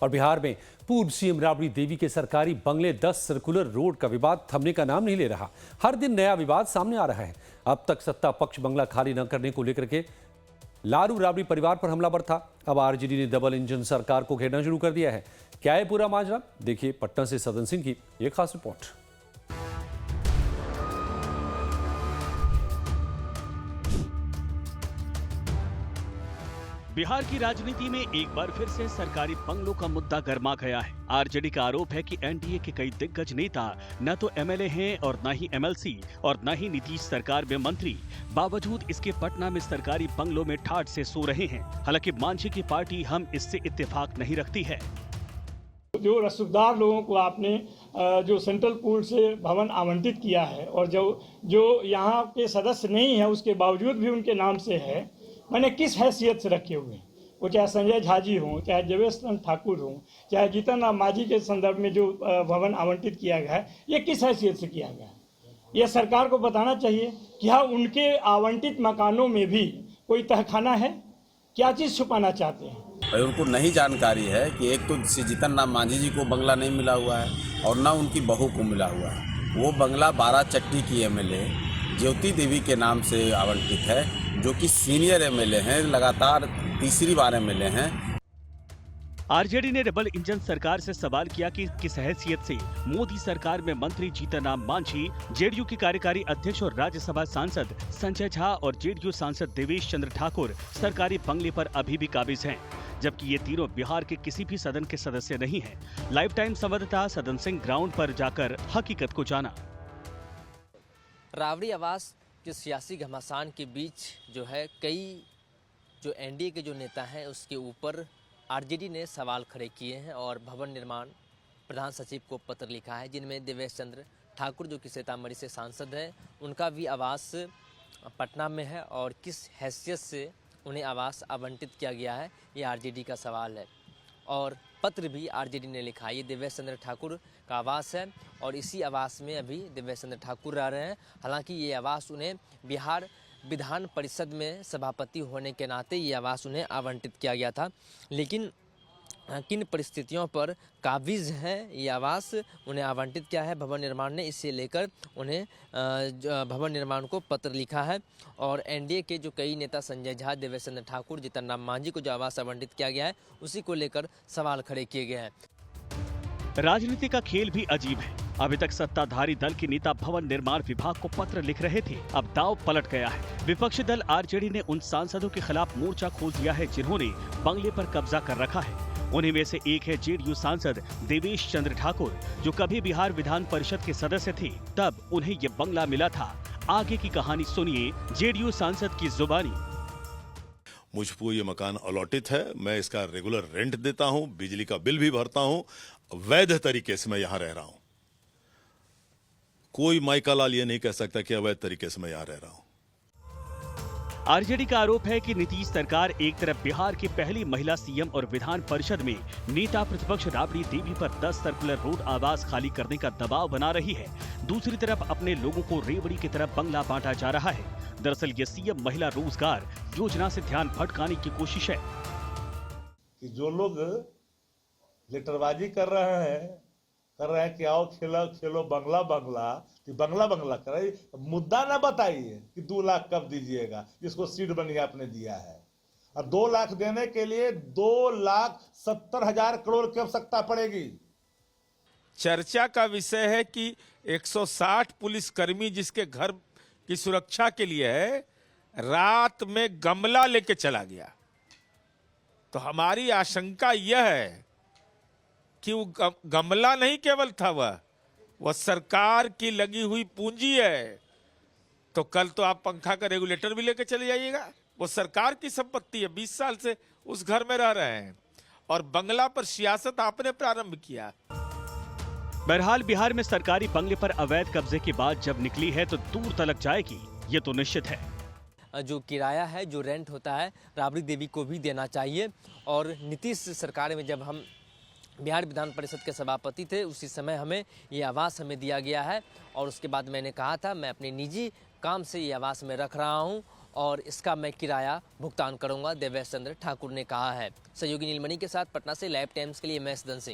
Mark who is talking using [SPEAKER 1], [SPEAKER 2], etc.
[SPEAKER 1] और बिहार में पूर्व सीएम राबड़ी देवी के सरकारी बंगले 10 सर्कुलर रोड का विवाद थमने का नाम नहीं ले रहा। हर दिन नया विवाद सामने आ रहा है। अब तक सत्ता पक्ष बंगला खाली न करने को लेकर के लालू राबड़ी परिवार पर हमलावर था। अब आरजेडी ने डबल इंजन सरकार को घेरना शुरू कर दिया है। क्या है पूरा माजरा, देखिए पटना से सदन सिंह की एक खास रिपोर्ट।
[SPEAKER 2] बिहार की राजनीति में एक बार फिर से सरकारी बंगलों का मुद्दा गर्मा गया है। आरजेडी का आरोप है कि एनडीए के कई दिग्गज नेता न तो एमएलए हैं और न ही एमएलसी और न ही नीतीश सरकार में मंत्री। बावजूद इसके पटना में सरकारी बंगलों में ठाठ से सो रहे हैं। हालांकि मांझी की पार्टी हम इससे इत्तेफाक नहीं रखती है।
[SPEAKER 3] जो रसूखदार लोगों को आपने जो सेंट्रल पूल से भवन आवंटित किया है और जो यहाँ के सदस्य नहीं है उसके बावजूद भी उनके नाम से है, मैंने किस हैसियत से रखे हुए हैं। वो चाहे संजय झा जी हों, चाहे देवेश चंद्र ठाकुर हों, चाहे जीतन राम मांझी के संदर्भ में जो भवन आवंटित किया गया है, ये किस हैसियत से किया गया है। ये सरकार को बताना चाहिए कि हाँ, उनके आवंटित मकानों में भी कोई तहखाना है, क्या चीज़ छुपाना चाहते हैं।
[SPEAKER 4] और उनको नहीं जानकारी है कि एक तो जीतन राम मांझी जी को बंगला नहीं मिला हुआ है और ना उनकी बहू को मिला हुआ है। वो बंगला 12 चट्टी की एमएलए ज्योति देवी के नाम से आवंटित है, जो कि सीनियर एमएलए हैं, लगातार तीसरी बार एमएलए हैं।
[SPEAKER 2] आरजेडी ने डबल इंजन सरकार से सवाल किया कि किस हैसियत से मोदी सरकार में मंत्री जीतन राम मांझी, जेडीयू के कार्यकारी अध्यक्ष और राज्यसभा सांसद संजय झा और जेडीयू सांसद देवेश चंद्र ठाकुर सरकारी बंगले पर अभी भी काबिज हैं, जबकि ये तीनों बिहार के किसी भी सदन के सदस्य नहीं हैं। लाइफ टाइम संवाददाता सदन सिंह ग्राउंड पर जाकर हकीकत को जाना।
[SPEAKER 5] राबड़ी आवास के सियासी घमासान के बीच जो है कई जो एनडीए के जो नेता हैं उसके ऊपर आरजेडी ने सवाल खड़े किए हैं और भवन निर्माण प्रधान सचिव को पत्र लिखा है, जिनमें देवेश चंद्र ठाकुर जो कि सीतामढ़ी से सांसद है, उनका भी आवास पटना में है और किस हैसियत से उन्हें आवास आवंटित किया गया है, ये आरजेडी का सवाल है। और पत्र भी आरजेडी ने लिखा है। ये देवेश चंद्र ठाकुर का आवास है और इसी आवास में अभी देवेश चंद्र ठाकुर रह रहे हैं। हालांकि ये आवास उन्हें बिहार विधान परिषद में सभापति होने के नाते ये आवास उन्हें आवंटित किया गया था, लेकिन किन परिस्थितियों पर काबिज है ये आवास उन्हें आवंटित किया है भवन निर्माण ने, इसे लेकर उन्हें भवन निर्माण को पत्र लिखा है। और एनडीए के जो कई नेता संजय झा, देवेश चंद्र ठाकुर, जीतन राम मांझी को जो आवास आवंटित किया गया है उसी को लेकर सवाल खड़े किए गए हैं।
[SPEAKER 2] राजनीति का खेल भी अजीब है। अभी तक सत्ताधारी दल के नेता भवन निर्माण विभाग को पत्र लिख रहे थे, अब दांव पलट गया है। विपक्षी दल आरजेडी ने उन सांसदों के खिलाफ मोर्चा खोल दिया है जिन्होंने बंगले पर कब्जा कर रखा है। उन्हीं में से एक है जेडीयू सांसद देवेश चंद्र ठाकुर, जो कभी बिहार विधान परिषद के सदस्य थे, तब उन्हें ये बंगला मिला था। आगे की कहानी सुनिए जेडीयू सांसद की जुबानी।
[SPEAKER 6] मुझको ये मकान अलॉटेड है, मैं इसका रेगुलर रेंट देता हूं, बिजली का बिल भी भरता हूं, वैध तरीके से मैं यहां रह रहा हूं। कोई माइका लाल ये नहीं कह सकता कि अवैध तरीके से मैं यहां रह रहा हूं।
[SPEAKER 2] आरजेडी का आरोप है कि नीतीश सरकार एक तरफ बिहार की पहली महिला सीएम और विधान परिषद में नेता प्रतिपक्ष राबड़ी देवी पर 10 सर्कुलर रोड आवास खाली करने का दबाव बना रही है, दूसरी तरफ अपने लोगों को रेवड़ी की तरफ बंगला बांटा जा रहा है। दरअसल ये सीएम महिला रोजगार योजना से ध्यान भटकाने की कोशिश है।
[SPEAKER 7] कि जो लोग लेटरबाजी कर रहे हैं कि आओ खेलो बंगला तो बंगला करे, मुद्दा ना बताइए कि 2 लाख कब दीजिएगा, जिसको सीट बनिए आपने दिया है। और 2 लाख देने के लिए 2,70,000 करोड़ की आवश्यकता पड़ेगी।
[SPEAKER 8] चर्चा का विषय है कि 160 पुलिसकर्मी जिसके घर की सुरक्षा के लिए है, रात में गमला लेके चला गया। तो हमारी आशंका यह है कि वो गमला नहीं केवल था, वह सरकार की लगी हुई पूंजी है। तो कल तो आप पंखा का रेगुलेटर भी लेके चले जाइएगा। वो सरकार की संपत्ति है, 20 साल से उस घर में रह रहे हैं और बंगला पर सियासत आपने प्रारंभ किया।
[SPEAKER 2] बहरहाल बिहार में सरकारी बंगले पर अवैध कब्जे की बात जब निकली है तो दूर तलक जाएगी, ये तो निश्चित है।
[SPEAKER 5] जो किराया है, जो रेंट होता है, राबड़ी देवी को भी देना चाहिए। और नीतीश सरकार में जब हम बिहार विधान परिषद के सभापति थे, उसी समय हमें ये आवास दिया गया है और उसके बाद मैंने कहा था मैं अपने निजी काम से ये आवास में रख रहा हूँ और इसका मैं किराया भुगतान करूंगा, देवेश चंद्र ठाकुर ने कहा है। सहयोगी नीलमणि के साथ पटना से लाइव टाइम्स के लिए मैं सदन सिंह।